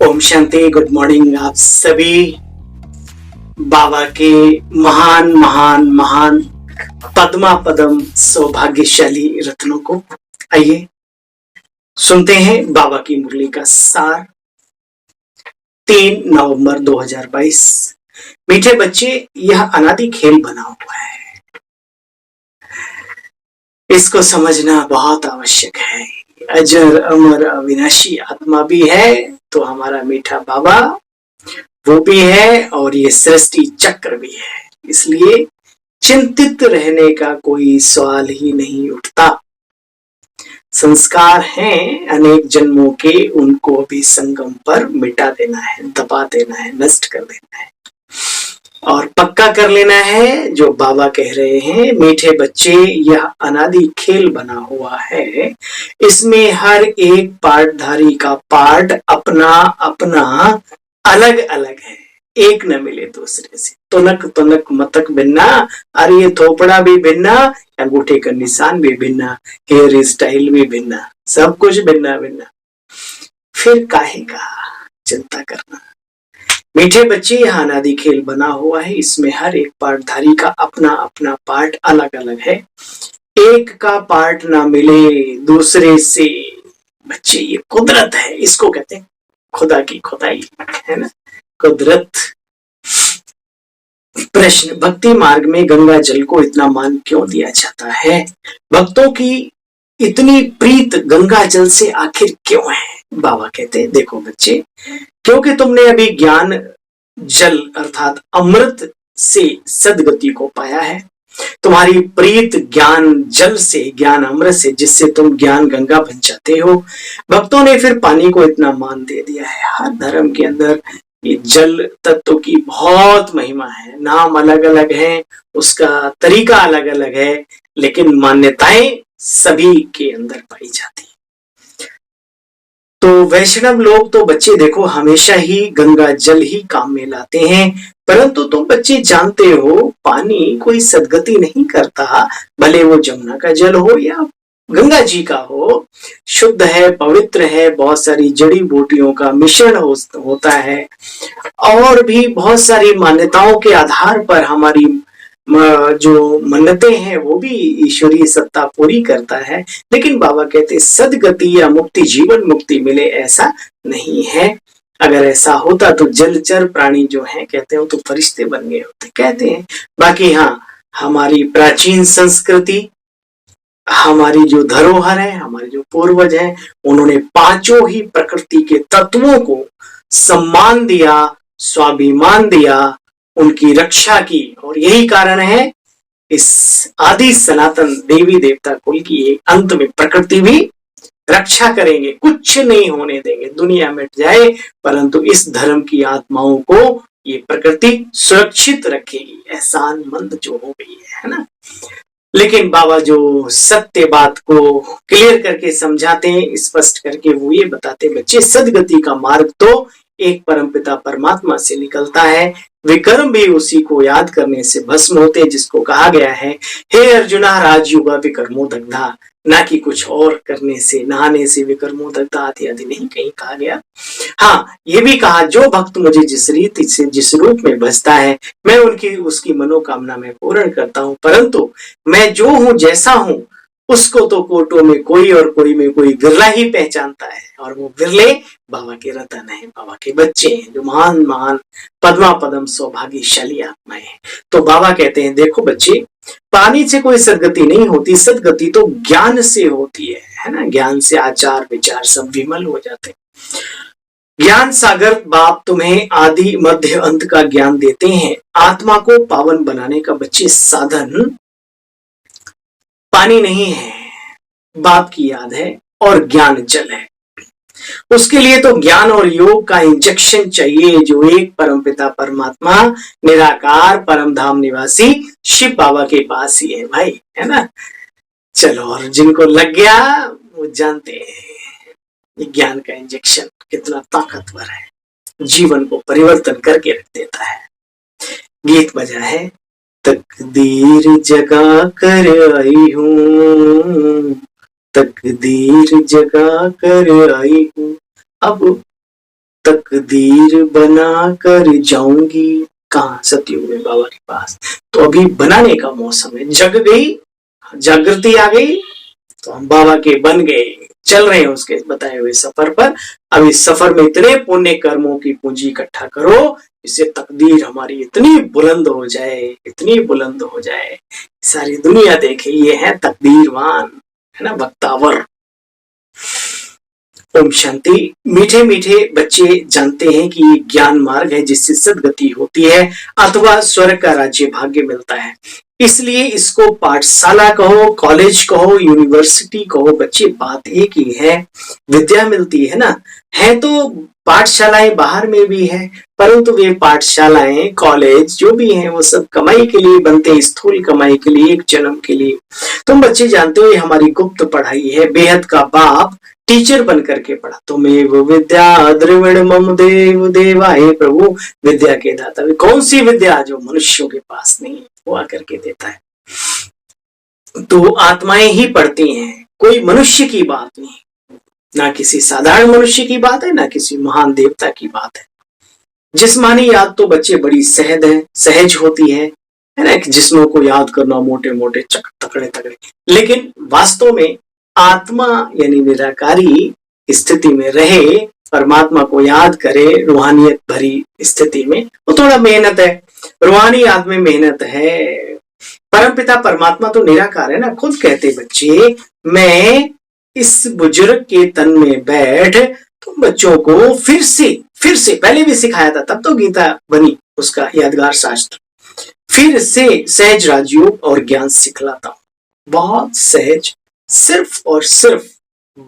Om Shanti. Good morning आप सभी बाबा के महान महान महान पद्मा पदम सौभाग्यशाली रत्नों को आइए सुनते हैं बाबा की मुरली का सार। 3 नवंबर 2022। मीठे बच्चे, यह अनादि खेल बना हुआ है, इसको समझना बहुत आवश्यक है। अजर अमर अविनाशी आत्मा भी है तो हमारा मीठा बाबा वो भी है, और ये सृष्टि चक्र भी है। इसलिए चिंतित रहने का कोई सवाल ही नहीं उठता। संस्कार हैं अनेक जन्मों के, उनको भी संगम पर मिटा देना है, दबा देना है, नष्ट कर देना है और पक्का कर लेना है जो बाबा कह रहे हैं। मीठे बच्चे, यह अनादि खेल बना हुआ है, इसमें हर एक पार्टधारी का पार्ट अपना अपना अलग अलग है, एक न मिले दूसरे से। तुनक तुनक मतक भिन्ना, अरे ये थोपड़ा भी भिन्ना, अंगूठे का निशान भी भिन्ना, हेयर स्टाइल भी भिन्ना, सब कुछ भिन्ना भिन्ना। फिर काहे का चिंता करना। मीठे बच्चे, यह अनादि खेल बना हुआ है, इसमें हर एक पार्टधारी का अपना अपना पार्ट अलग अलग है, एक का पार्ट ना मिले दूसरे से। बच्चे, ये कुदरत है, इसको कहते हैं खुदा की खुदाई, है ना, कुदरत। प्रश्न, भक्ति मार्ग में गंगा जल को इतना मान क्यों दिया जाता है? भक्तों की इतनी प्रीत गंगा जल से आखिर क्यों है? बाबा कहते हैं, देखो बच्चे, क्योंकि तुमने अभी ज्ञान जल अर्थात अमृत से सदगति को पाया है। तुम्हारी प्रीत ज्ञान जल से, ज्ञान अमृत से, जिससे तुम ज्ञान गंगा बन जाते हो। भक्तों ने फिर पानी को इतना मान दे दिया है। हर धर्म के अंदर ये जल तत्व की बहुत महिमा है, नाम अलग अलग है, उसका तरीका अलग अलग है, लेकिन मान्यताएं सभी के अंदर पाई जाती है। तो वैष्णव लोग तो बच्चे देखो हमेशा ही गंगा जल ही काम में लाते हैं, परंतु तुम बच्चे जानते हो पानी कोई सदगति नहीं करता, भले वो जमुना का जल हो या गंगा जी का हो, शुद्ध है, पवित्र है, बहुत सारी जड़ी बूटियों का मिश्रण होता है, और भी बहुत सारी मान्यताओं के आधार पर हमारी जो मन्नतें हैं वो भी ईश्वरीय सत्ता पूरी करता है। लेकिन बाबा कहते सदगति या मुक्ति, जीवन मुक्ति मिले, ऐसा नहीं है। अगर ऐसा होता तो जलचर प्राणी जो हैं कहते हैं तो फरिश्ते बन गए होते, कहते हैं। बाकी हाँ, हमारी प्राचीन संस्कृति, हमारी जो धरोहर है, हमारे जो पूर्वज हैं, उन्होंने पांचों ही प्रकृति के तत्वों को सम्मान दिया, स्वाभिमान दिया, उनकी रक्षा की, और यही कारण है इस आदि सनातन देवी देवता कुल की एक अंत में प्रकृति भी रक्षा करेंगे, कुछ नहीं होने देंगे, दुनिया मिट जाए परंतु इस धर्म की आत्माओं को ये प्रकृति सुरक्षित रखेगी। एहसान मंद जो हो गई है ना। लेकिन बाबा जो सत्य बात को क्लियर करके समझाते हैं, स्पष्ट करके, वो ये बताते बच्चे, सदगति का मार्ग तो एक परमपिता परमात्मा से निकलता है, विकर्म भी उसी को याद करने से भस्म होते, जिसको कहा गया है, हे अर्जुना राजयुगा विकर्मो दग्धा, ना कि कुछ और करने से, नहाने से विकर्मो दग्धा आदि आदि नहीं कहीं कहा गया। हाँ, ये भी कहा, जो भक्त मुझे जिस रीति से, जिस रूप में भजता है, मैं उसकी मनोकामना में पूर्ण करता हूँ, परंतु मैं जो हूँ, जैसा हूँ, उसको तो कोटों में कोई और कोई में कोई विरला ही पहचानता है, और वो विरले बाबा के रतन है, बाबा के बच्चे हैं, जो महान महान पद्मा पदम सौभाग्यशाली आत्माएं हैं। तो बाबा कहते हैं, देखो बच्चे, पानी से कोई सदगति नहीं होती, सदगति तो ज्ञान से होती है ना। ज्ञान से आचार विचार सब विमल हो जाते हैं। ज्ञान सागर बाप तुम्हें आदि मध्य अंत का ज्ञान देते हैं। आत्मा को पावन बनाने का बच्चे साधन पानी नहीं है, बाप की याद है, और ज्ञान जल है। उसके लिए तो ज्ञान और योग का इंजेक्शन चाहिए, जो एक परमपिता परमात्मा निराकार परम धाम निवासी शिव बाबा के पास ही है भाई, है ना। चलो, और जिनको लग गया वो जानते हैं ज्ञान का इंजेक्शन कितना ताकतवर है, जीवन को परिवर्तन करके रख देता है। गीत बजा है, तकदीर जगा कर आई हूँ, तकदीर जगा कर आई हूँ, अब तकदीर बना कर जाऊंगी। कहाँ? सतयुग में बाबा के पास। तो अभी बनाने का मौसम है, जग गई, जागृति आ गई, तो हम बाबा के बन गए, चल रहे हैं उसके बताए हुए सफर पर। अब इस सफर में इतने पुण्य कर्मों की पूंजी इकट्ठा करो, इससे तकदीर हमारी इतनी बुलंद हो जाए, इतनी बुलंद हो जाए, सारी दुनिया देखे ये है तकदीरवान, है ना, बख्तावर। ओम शांति। मीठे मीठे बच्चे जानते हैं कि ये ज्ञान मार्ग है जिससे सदगति होती है अथवा स्वर्ग का राज्य भाग्य मिलता है। इसलिए इसको पाठशाला कहो, कॉलेज कहो, यूनिवर्सिटी कहो, बच्चे बात एक ही है, विद्या मिलती है ना। है तो पाठशालाएं बाहर में भी है, परंतु वे पाठशालाएं, कॉलेज जो भी हैं वो सब कमाई के लिए बनते हैं, स्थूल कमाई के लिए, एक जन्म के लिए। तुम बच्चे जानते हो ये हमारी गुप्त पढ़ाई है। बेहद का बाप टीचर बन करके पढ़ा। तुम्हें विद्या द्रविड़ मम देव देवा, हे प्रभु विद्या के दाता। कौन सी विद्या जो मनुष्यों के पास नहीं है, वो आकर के देता है। तो आत्माएं ही पढ़ती हैं, कोई मनुष्य की बात नहीं, ना किसी साधारण मनुष्य की बात है, ना किसी महान देवता की बात है। जिस्मानी याद तो बच्चे बड़ी सहज होती है ना, जिस्मों को याद करना मोटे मोटे तकड़े तकड़े, लेकिन वास्तव में आत्मा यानी निराकारी स्थिति में रहे, परमात्मा को याद करे रूहानियत भरी स्थिति में, वो थोड़ा मेहनत है, रूहानी याद में मेहनत है। परमपिता परमात्मा तो निराकार है ना, खुद कहते बच्चे मैं इस बुजुर्ग के तन में बैठ तुम बच्चों को फिर से पहले भी सिखाया था, तब तो गीता बनी उसका यादगार शास्त्र, फिर से सहज राजयोग और ज्ञान सिखलाता हूं। बहुत सहज, सिर्फ और सिर्फ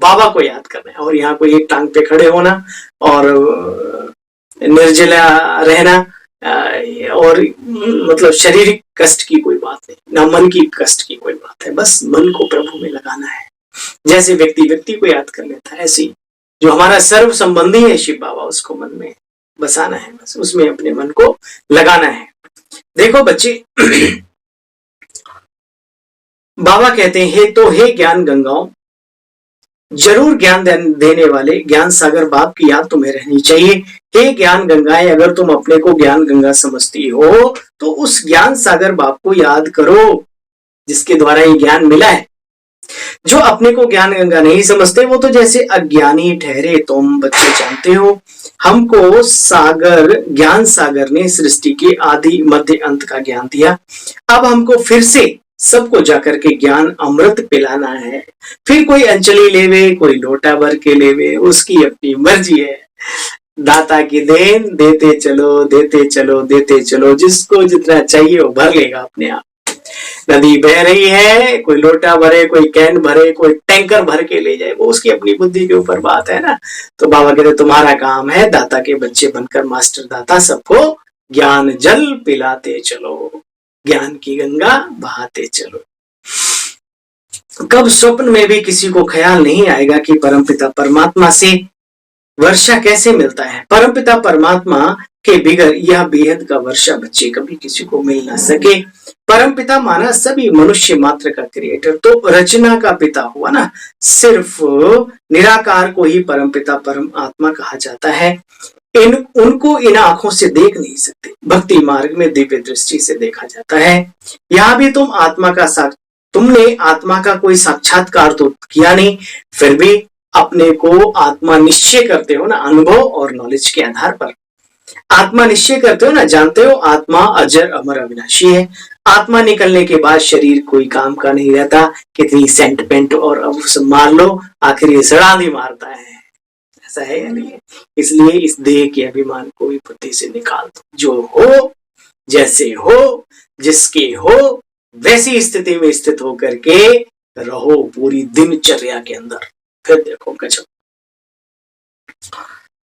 बाबा को याद करना है, और यहाँ कोई एक टांग पे खड़े होना और निर्जला रहना और मतलब शारीरिक कष्ट की कोई बात नहीं, ना मन की कष्ट की कोई बात है, बस मन को प्रभु में लगाना है। जैसे व्यक्ति को याद कर लेता है, ऐसी जो हमारा सर्व संबंधी है शिव बाबा, उसको मन में बसाना है, बस उसमें अपने मन को लगाना है। देखो बच्चे बाबा कहते हैं तो हे ज्ञान गंगाओं, जरूर ज्ञान देने वाले ज्ञान सागर बाप की याद तुम्हें रहनी चाहिए। हे ज्ञान गंगाएं, अगर तुम अपने को ज्ञान गंगा समझती हो तो उस ज्ञान सागर बाप को याद करो जिसके द्वारा ये ज्ञान मिला है। जो अपने को ज्ञान गंगा नहीं समझते वो तो जैसे अज्ञानी ठहरे। तुम बच्चे जानते हो हमको ज्ञान सागर ने सृष्टि के आदि मध्य अंत का ज्ञान दिया। अब हमको फिर से सबको जाकर के ज्ञान अमृत पिलाना है। फिर कोई अंजलि लेवे, कोई लोटा भर के लेवे, उसकी अपनी मर्जी है। दाता की देन देते चलो देते चलो देते चलो, जिसको जितना चाहिए वो भर लेगा अपने आप। नदी बह रही है, कोई लोटा भरे, कोई कैन भरे, कोई टैंकर भर के ले जाए, वो उसकी अपनी बुद्धि के ऊपर बात है ना। तो बाबा कहते तुम्हारा काम है दाता के बच्चे बनकर मास्टर दाता सबको ज्ञान जल पिलाते चलो, ज्ञान की गंगा बहाते चलो। कब स्वप्न में भी किसी को ख्याल नहीं आएगा कि परमपिता परमात्मा से वर्षा कैसे मिलता है। परमपिता परमात्मा के बिगर यह बेहद का वर्षा बच्चे कभी किसी को मिल ना सके। परमपिता माना सभी मनुष्य मात्र का क्रिएटर, तो रचना का पिता हुआ ना। सिर्फ निराकार को ही परमपिता परम आत्मा कहा जाता है। उनको इन आंखों से देख नहीं सकते, भक्ति मार्ग में दिव्य दृष्टि से देखा जाता है। यहाँ भी तुमने आत्मा का कोई साक्षात्कार तो किया नहीं, फिर भी अपने को आत्मा निश्चय करते हो ना, अनुभव और नॉलेज के आधार पर आत्मा निश्चय करते हो ना, जानते हो आत्मा अजर अमर अविनाशी है। आत्मा निकलने के बाद शरीर कोई काम का नहीं रहता, कितनी सेंट पेंट और अब मार लो, आखिर ये सड़ा भी मारता है, ऐसा है या नहीं? इसलिए इस देह के अभिमान को भी बुद्धि से निकाल दो। जो हो, जैसे हो, जिसके हो, वैसी स्थिति में स्थित होकर के रहो पूरी दिनचर्या के अंदर, फिर देखो गजब।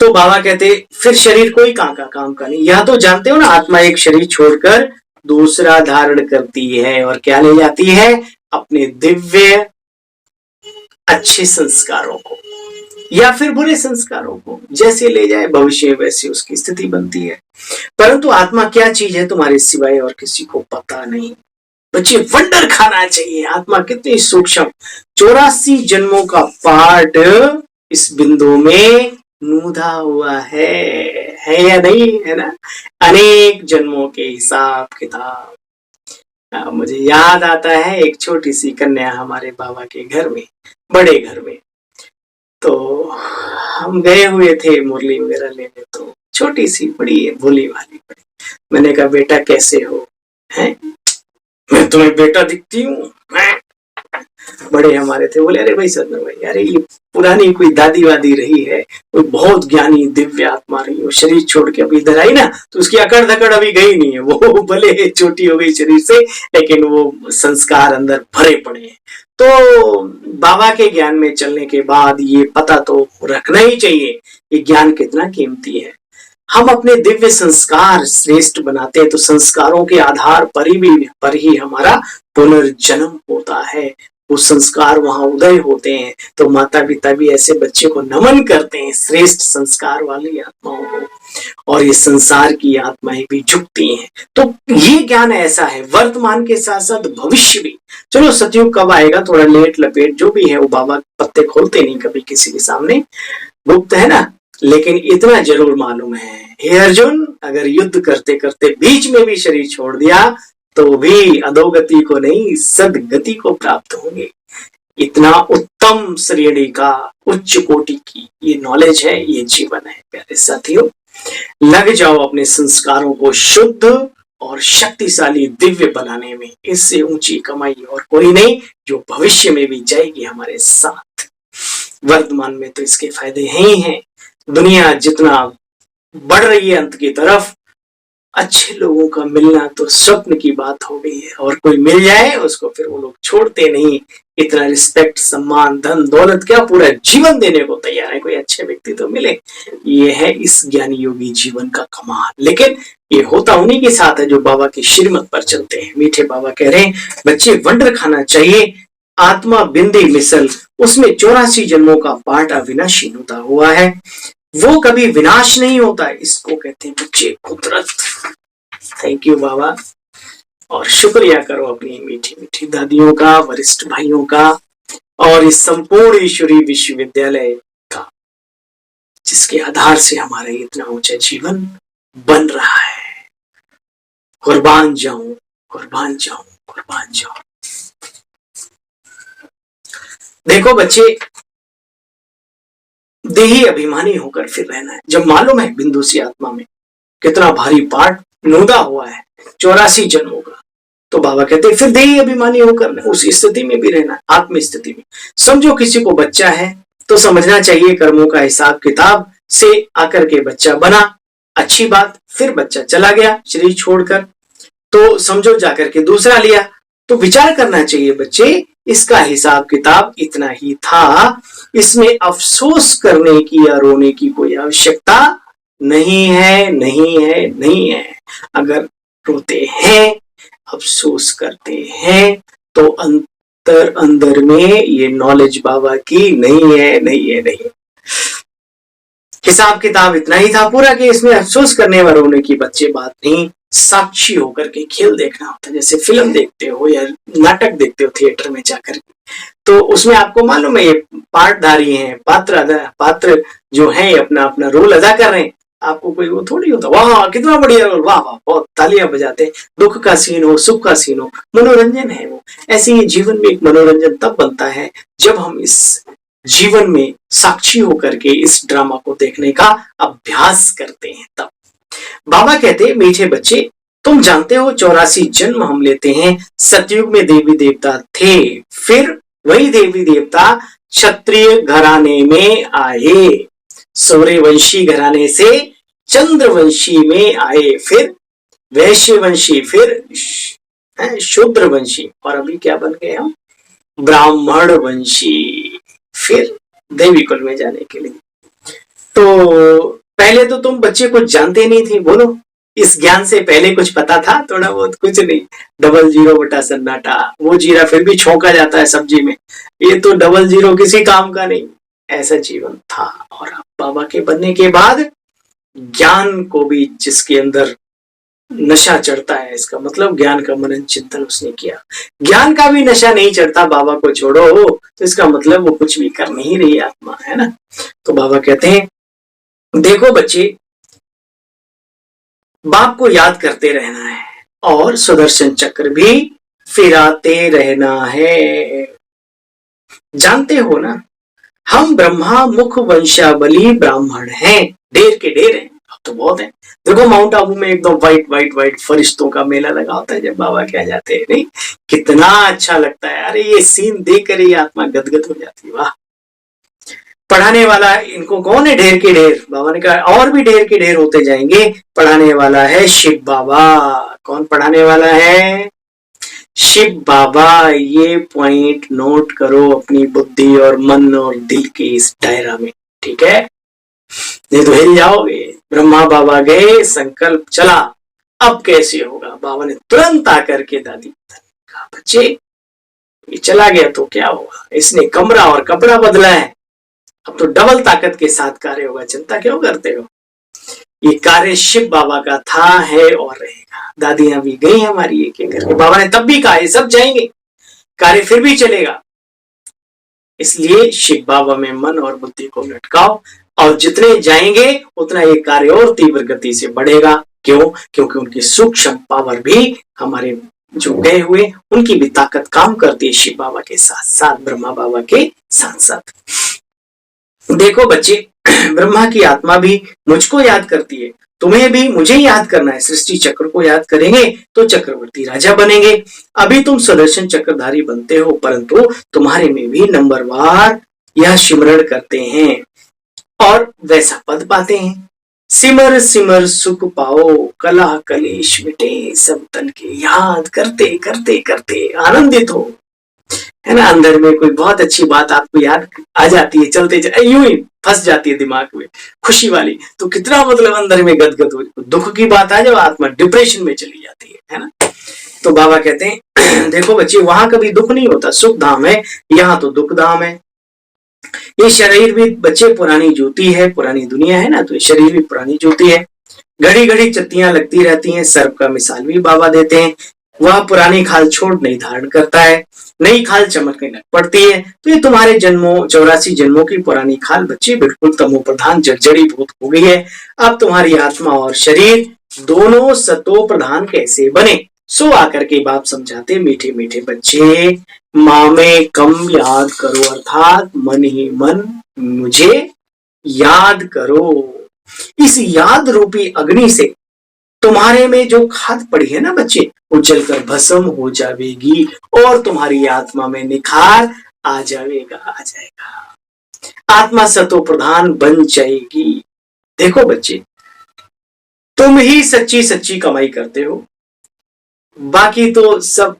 तो बाबा कहते फिर शरीर कोई काम का नहीं। यह तो जानते हो ना आत्मा एक शरीर छोड़कर दूसरा धारण करती है और क्या ले जाती है? अपने दिव्य अच्छे संस्कारों को या फिर बुरे संस्कारों को, जैसे ले जाए भविष्य वैसे उसकी स्थिति बनती है। परंतु आत्मा क्या चीज है तुम्हारे सिवाय और किसी को पता नहीं। बच्चे वंडर खाना चाहिए, आत्मा कितनी सूक्ष्म। 84 जन्मों का पाठ इस बिंदु में नूधा हुआ है या नहीं, है ना? अनेक जन्मों के हिसाब किताब। मुझे याद आता है एक छोटी सी कन्या हमारे बाबा के घर में, बड़े घर में, तो हम गए हुए थे मुरली वगैरह लेने, तो छोटी सी बड़ी है, भोली वाली बड़ी। मैंने कहा बेटा कैसे हो? हैं? मैं तुम्हें बेटा दिखती हूँ? बड़े हमारे थे, बोले अरे भाई सदन भाई, अरे ये पुरानी कोई दादी वादी रही है, कोई बहुत ज्ञानी दिव्य आत्मा रही, वो शरीर छोड़ के अभी इधर आई ना, तो उसकी अकड़ धकड़ अभी गई नहीं है, वो भले छोटी हो गई शरीर से, लेकिन वो संस्कार अंदर भरे पड़े हैं। तो बाबा के ज्ञान में चलने के बाद ये पता तो रखना ही चाहिए, ये ज्ञान कितना कीमती है। हम अपने दिव्य संस्कार श्रेष्ठ बनाते हैं, तो संस्कारों के आधार पर ही हमारा पुनर्जन्म होता है, वो संस्कार वहां उदय होते हैं। तो माता पिता भी ऐसे बच्चे को नमन करते हैं, श्रेष्ठ संस्कार वाली आत्माओं को, और ये संसार की आत्माएं भी झुकती हैं। तो ये ज्ञान ऐसा है, वर्तमान के साथ साथ भविष्य भी। चलो सतयुग कब आएगा, थोड़ा लेट लपेट जो भी है, वो बाबा पत्ते खोलते नहीं कभी किसी के सामने, गुप्त है ना। लेकिन इतना जरूर मालूम है, हे अर्जुन, अगर युद्ध करते करते बीच में भी शरीर छोड़ दिया तो भी अधोगति को नहीं, सदगति को प्राप्त होंगे। इतना उत्तम श्रेणी का, उच्च कोटि की ये नॉलेज है, ये जीवन है। प्यारे साथियों, लग जाओ अपने संस्कारों को शुद्ध और शक्तिशाली दिव्य बनाने में। इससे ऊंची कमाई और कोई नहीं, जो भविष्य में भी जाएगी हमारे साथ। वर्तमान में तो इसके फायदे हैं ही हैं। दुनिया जितना बढ़ रही है अंत की तरफ, अच्छे लोगों का मिलना तो स्वप्न की बात हो गई है, और कोई मिल जाए उसको फिर वो लोग छोड़ते नहीं। इतना रिस्पेक्ट, सम्मान, धन दौलत क्या, पूरा जीवन देने को तैयार है, कोई अच्छे व्यक्ति तो मिले। ये है इस ज्ञानी योगी जीवन का कमाल। लेकिन ये होता उन्हीं के साथ है जो बाबा की श्रीमत पर चलते हैं। मीठे बाबा कह रहे हैं, बच्चे वंडर खाना चाहिए, आत्मा बिंदी मिसल, उसमें 84 जन्मों का पाठ अविनाशी होता हुआ है, वो कभी विनाश नहीं होता। इसको कहते हैं बच्चे कुदरत। थैंक यू बाबा, और शुक्रिया करो अपनी मीठी मीठी दादियों का, वरिष्ठ भाइयों का, और इस संपूर्ण ईश्वरीय विश्वविद्यालय का, जिसके आधार से हमारा इतना ऊंचा जीवन बन रहा है। कुर्बान जाऊं, कुर्बान जाऊं, कुर्बान जाऊं। देखो बच्चे, देही अभिमानी होकर फिर रहना है। जब मालूम है बिंदु सी आत्मा में कितना भारी पाठ नोदा हुआ है 84 जन्मों का, तो बाबा कहते हैं फिर देही अभिमानी होकर उस स्थिति में भी रहना, आत्म स्थिति में। समझो किसी को बच्चा है तो समझना चाहिए कर्मों का हिसाब किताब से आकर के बच्चा बना, अच्छी बात। फिर बच्चा चला गया शरीर छोड़कर, तो समझो जाकर के दूसरा लिया, तो विचार करना चाहिए बच्चे, इसका हिसाब किताब इतना ही था, इसमें अफसोस करने की या रोने की कोई आवश्यकता नहीं है, नहीं है, नहीं है। अगर रोते हैं, अफसोस करते हैं, तो अंतर अंदर में ये नॉलेज बाबा की नहीं है, नहीं है, नहीं है। हिसाब किताब इतना ही था पूरा कि इसमें अफसोस करने व रोने की बच्चे बात नहीं, साक्षी होकर के खेल देखना होता है। जैसे फिल्म देखते हो या नाटक देखते हो थिएटर में जाकर, तो उसमें आपको मालूम है ये पार्टधारी हैं, पात्र जो हैं अपना अपना रोल अदा कर रहे हैं। आपको कोई वो थोड़ी होता, वाह कितना बढ़िया रोल, वाह वाह, बहुत तालियां बजाते। दुख का सीन हो, सुख का सीन हो, मनोरंजन है वो। ऐसे ही जीवन में एक मनोरंजन तब बनता है जब हम इस जीवन में साक्षी होकर के इस ड्रामा को देखने का अभ्यास करते हैं। तब बाबा कहते, मीठे बच्चे, तुम जानते हो 84 जन्म हम लेते हैं। सतयुग में देवी देवता थे, फिर वही देवी देवता क्षत्रिय घराने में आए, सूर्यवंशी घराने से चंद्रवंशी में आए, फिर वैश्यवंशी, फिर शूद्रवंशी, और अभी क्या बन गए हम, ब्राह्मण वंशी, फिर देवी कुल में जाने के लिए। तो पहले तो तुम बच्चे कुछ जानते नहीं थे, बोलो इस ज्ञान से पहले कुछ पता था? थोड़ा बहुत, कुछ नहीं। 00 बटा सन्नाटा, वो जीरा फिर भी छोंका जाता है सब्जी में, ये तो 00 किसी काम का नहीं। ऐसा जीवन था। और बाबा के बनने के बाद ज्ञान को भी जिसके अंदर नशा चढ़ता है, इसका मतलब ज्ञान का मनन चिंतन उसने किया। ज्ञान का भी नशा नहीं चढ़ता, बाबा को छोड़ो, तो इसका मतलब वो कुछ भी कर नहीं रही आत्मा, है ना। तो बाबा कहते हैं देखो बच्चे, बाप को याद करते रहना है और सुदर्शन चक्र भी फिराते रहना है। जानते हो ना, हम ब्रह्मा मुख वंशावली ब्राह्मण हैं, ढेर के ढेर हैं, अब तो बहुत है। देखो माउंट आबू में एकदम वाइट वाइट वाइट फरिश्तों का मेला लगा होता है जब बाबा के आ जाते हैं, नहीं कितना अच्छा लगता है। अरे ये सीन देख कर ही आत्मा गदगद हो जाती है। वाह, पढ़ाने वाला इनको कौन है? ढेर के ढेर। बाबा ने कहा और भी ढेर के ढेर होते जाएंगे। पढ़ाने वाला है शिव बाबा। कौन पढ़ाने वाला है? शिव बाबा। ये पॉइंट नोट करो अपनी बुद्धि और मन और दिल के इस दायरा में, ठीक है? नहीं तो हिल जाओगे। ब्रह्मा बाबा गए, संकल्प चला, अब कैसे होगा? बाबा ने तुरंत आकर के दादी कहा, बच्चे ये चला गया तो क्या होगा? इसने कमरा और कपड़ा बदला है, अब तो डबल ताकत के साथ कार्य होगा, चिंता क्यों करते हो? ये कार्य शिव बाबा का था, है और रहेगा। दादियां भी गई हमारी एक एक करके। बाबा ने तब भी कहा ये सब जाएंगे, कार्य फिर भी चलेगा। इसलिए शिव बाबा में मन और बुद्धि को लटकाओ, और जितने जाएंगे उतना ये कार्य और तीव्र गति से बढ़ेगा। क्यों? क्योंकि उनकी सूक्ष्म पावर भी हमारे जो गए हुए उनकी भी ताकत काम करती है शिव बाबा के साथ साथ, ब्रह्मा बाबा के साथ साथ। देखो बच्चे, ब्रह्मा की आत्मा भी मुझको याद करती है, तुम्हें भी मुझे याद करना है। सृष्टि चक्र को याद करेंगे तो चक्रवर्ती राजा बनेंगे। अभी तुम सुदर्शन चक्रधारी बनते हो, परंतु तुम्हारे में भी नंबरवार यह सिमरण करते हैं और वैसा पद पाते हैं। सिमर सिमर सुख पाओ, कलह कलेश मिटे सब तन के। याद करते करते करते आनंदित हो, है ना? अंदर में कोई बहुत अच्छी बात आपको याद आ जाती है, चलते यूं ही फंस जाती है दिमाग में, खुशी वाली, तो कितना मतलब अंदर में गदगद हो। दुख की बात आ जाए, आत्मा डिप्रेशन में चली जाती है ना? तो बाबा कहते हैं देखो बच्चे, वहां कभी दुख नहीं होता, सुख धाम है, यहाँ तो दुख धाम है। ये शरीर भी बच्चे पुरानी ज्योति है, पुरानी दुनिया है ना, तो ये शरीर भी पुरानी ज्योति है। घड़ी घड़ी चत्तियां लगती रहती हैं। सर्प का मिसाल भी बाबा देते हैं। वह पुरानी खाल छोड़ नई धारण करता है, नई खाल चमकने लग पड़ती है। तो ये तुम्हारे जन्मों 84 जन्मों की पुरानी खाल बच्चे बिल्कुल तमो प्रधान जर्जरी भूत हो गई है। अब तुम्हारी आत्मा और शरीर दोनों सतो प्रधान कैसे बने, सो आकर के बाप समझाते, मीठे मीठे बच्चे माँ में कम याद करो, अर्थात मन ही मन मुझे याद करो। इस याद रूपी अग्नि से तुम्हारे में जो खाद पड़ी है ना बच्चे, वो जलकर भस्म हो जाएगी और तुम्हारी आत्मा में निखार आ जाएगा। आत्मा सतो प्रधान बन जाएगी। देखो बच्चे, तुम ही सच्ची सच्ची कमाई करते हो, बाकी तो सब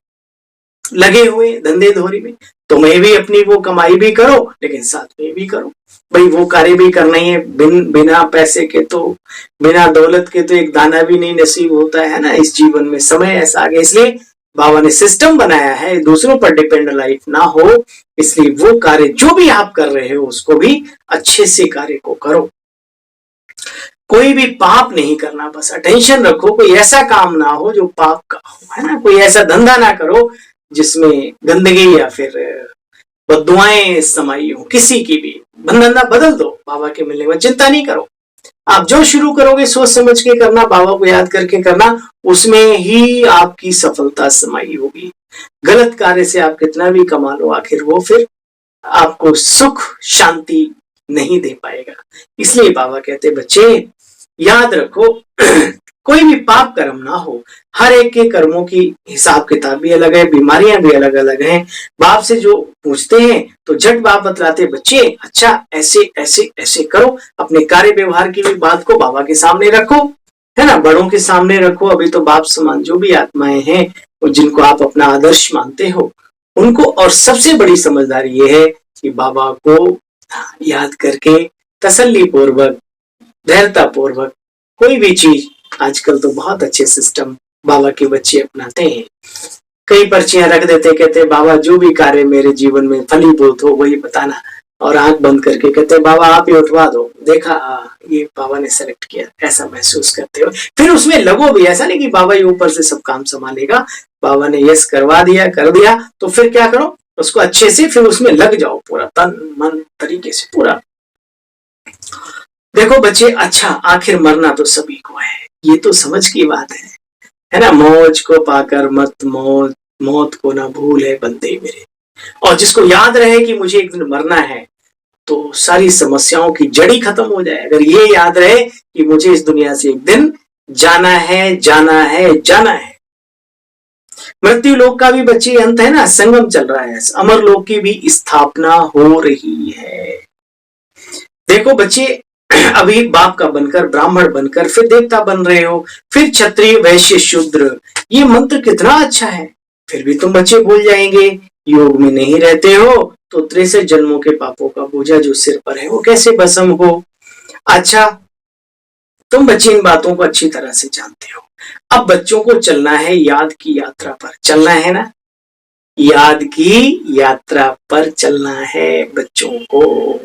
लगे हुए धंधे धोरी में। तुम्हें भी अपनी वो कमाई भी करो, लेकिन साथ में भी करो। भाई वो कार्य भी करना ही है। बिना पैसे के तो, बिना दौलत के तो एक दाना भी नहीं नसीब होता है ना इस जीवन में। समय ऐसा आ गया, इसलिए बाबा ने सिस्टम बनाया है दूसरों पर डिपेंड लाइफ ना हो। इसलिए वो कार्य जो भी आप कर रहे हो उसको भी अच्छे से कार्य को करो। कोई भी पाप नहीं करना, बस अटेंशन रखो, कोई ऐसा काम ना हो जो पाप का हो, है ना? कोई ऐसा धंधा ना करो जिसमें गंदगी या फिर बददुआएं समाई हो। किसी की भी धंधा बदल दो, बाबा के मिलने में चिंता नहीं करो। आप जो शुरू करोगे सोच समझ के करना, बाबा को याद करके करना, उसमें ही आपकी सफलता समाई होगी। गलत कार्य से आप कितना भी कमा लो, आखिर वो फिर आपको सुख शांति नहीं दे पाएगा। इसलिए बाबा कहते बच्चे याद रखो कोई भी पाप कर्म ना हो। हर एक के कर्मों की हिसाब किताब भी अलग है, बीमारियां भी अलग अलग हैं। बाप से जो पूछते हैं तो झट बाप बतलाते, बच्चे अच्छा ऐसे ऐसे ऐसे करो। अपने कार्य व्यवहार की भी बात को बाबा के सामने रखो, है ना? बड़ों के सामने रखो। अभी तो बाप समान जो भी आत्माएं हैं और जिनको आप अपना आदर्श मानते हो उनको। और सबसे बड़ी समझदारी ये है कि बाबा को याद करके तसल्ली पूर्वक, धैर्यता पूर्वक कोई भी चीज, आजकल तो बहुत अच्छे सिस्टम बाबा के बच्चे अपनाते हैं। कई पर्चियां रख देते, कहते बाबा जो भी कार्य मेरे जीवन में फलीभूत हो वही बताना, और आंख बंद करके कहते बाबा आप ही उठवा दो। देखा ये बाबा ने सेलेक्ट किया, ऐसा महसूस करते हो। फिर उसमें लगो भी, ऐसा नहीं कि बाबा ही ऊपर से सब काम संभालेगा। बाबा ने यस करवा दिया, कर दिया, तो फिर क्या करो, उसको अच्छे से फिर उसमें लग जाओ, पूरा तन मन तरीके से पूरा। देखो बच्चे, अच्छा आखिर मरना तो सभी को है, ये तो समझ की बात है ना। मौज को पाकर मत मौत, मौत को ना भूल है बंदे मेरे। और जिसको याद रहे कि मुझे एक दिन मरना है, तो सारी समस्याओं की जड़ी खत्म हो जाए। अगर ये याद रहे कि मुझे इस दुनिया से एक दिन जाना है, जाना है, जाना है। मृत्यु लोक का भी बच्चे अंत है ना, संगम चल रहा है, अमर लोक की भी स्थापना हो रही है। देखो बच्चे, अभी बाप का बनकर, ब्राह्मण बनकर, फिर देवता बन रहे हो, फिर क्षत्रिय, वैश्य, शूद्र, ये मंत्र कितना अच्छा है। फिर भी तुम बच्चे भूल जाएंगे, योग में नहीं रहते हो तो 63 जन्मों के पापों का बोझा जो सिर पर है वो कैसे भस्म हो। अच्छा, तुम बच्चे इन बातों को अच्छी तरह से जानते हो। अब बच्चों को चलना है याद की यात्रा पर, चलना है ना, याद की यात्रा पर चलना है बच्चों को,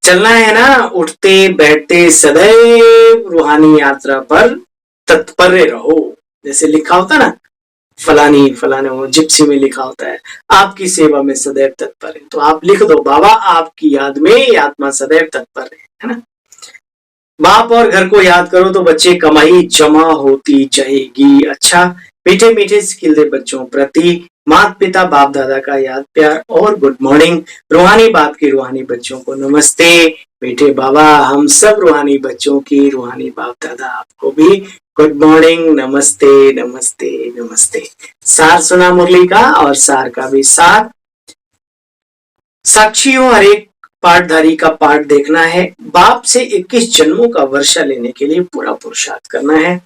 चलना है ना। उठते बैठते सदैव रूहानी यात्रा पर तत्पर रहो। जैसे लिखा होता ना, फलानी फलाने वो जिप्सी में लिखा होता है, आपकी सेवा में सदैव तत्पर है, तो आप लिख दो, बाबा आपकी याद में ये आत्मा सदैव तत्पर है ना। बाप और घर को याद करो तो बच्चे कमाई जमा होती जाएगी। अच्छा, मीठे मीठे स्किल दे बच्चों प्रति, माता पिता बाप दादा का याद प्यार और गुड मॉर्निंग। रूहानी बाप की रूहानी बच्चों को नमस्ते। मीठे बाबा हम सब रूहानी बच्चों की रूहानी बाप दादा आपको भी गुड मॉर्निंग, नमस्ते नमस्ते नमस्ते। सार सुना मुरली का, और सार का भी सार। साक्षियों, हर एक पाठधारी का पाठ देखना है। बाप से 21 जन्मों का वर्षा लेने के लिए पूरा पुरुषार्थ करना है।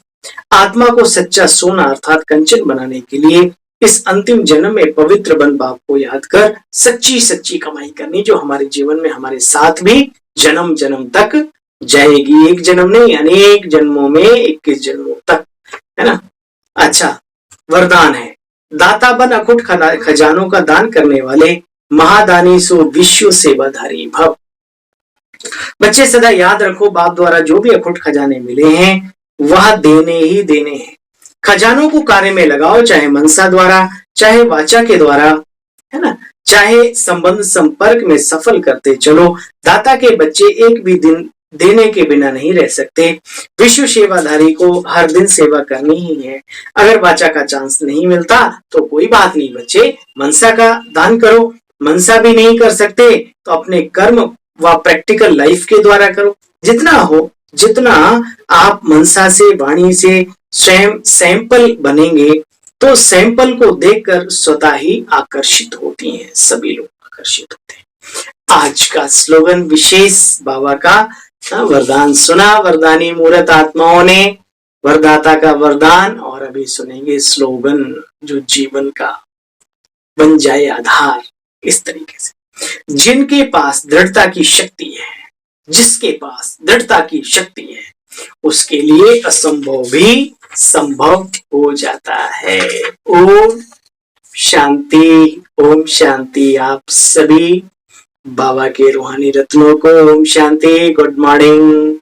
आत्मा को सच्चा सोना अर्थात कंचन बनाने के लिए इस अंतिम जन्म में पवित्र बन बाप को याद कर सच्ची सच्ची कमाई करनी, जो हमारे जीवन में हमारे साथ भी जन्म जन्म तक जाएगी। एक जन्म नहीं, अनेक जन्मों में, 21 जन्मों तक, है ना। अच्छा, वरदान है, दाता बन अखुट खजानों का दान करने वाले, महादानी सो विश्व सेवाधारी भव। बच्चे सदा याद रखो, बाप द्वारा जो भी अखुट खजाने मिले हैं वह देने ही देने हैं। खजानों को कार्य में लगाओ, चाहे मनसा द्वारा, चाहे वाचा के द्वारा, है ना, चाहे संबंध संपर्क में सफल करते चलो। दाता के बच्चे एक भी दिन देने के बिना नहीं रह सकते। विश्व सेवाधारी को हर दिन सेवा करनी ही है। अगर वाचा का चांस नहीं मिलता तो कोई बात नहीं बच्चे, मनसा का दान करो। मनसा भी नहीं कर सकते तो अपने कर्म व प्रैक्टिकल लाइफ के द्वारा करो। जितना हो, जितना आप मनसा से, वाणी से स्वयं सैंपल बनेंगे तो सैंपल को देखकर स्वतः ही आकर्षित होती हैं, सभी लोग आकर्षित होते हैं। आज का स्लोगन विशेष बाबा का वरदान सुना, वरदानी मूर्त आत्माओं ने, वरदाता का वरदान, और अभी सुनेंगे स्लोगन जो जीवन का बन जाए आधार। इस तरीके से जिनके पास दृढ़ता की शक्ति है, जिसके पास दृढ़ता की शक्ति है, उसके लिए असंभव भी संभव हो जाता है। ओम शांति, ओम शांति। आप सभी बाबा के रूहानी रत्नों को ओम शांति, गुड मॉर्निंग।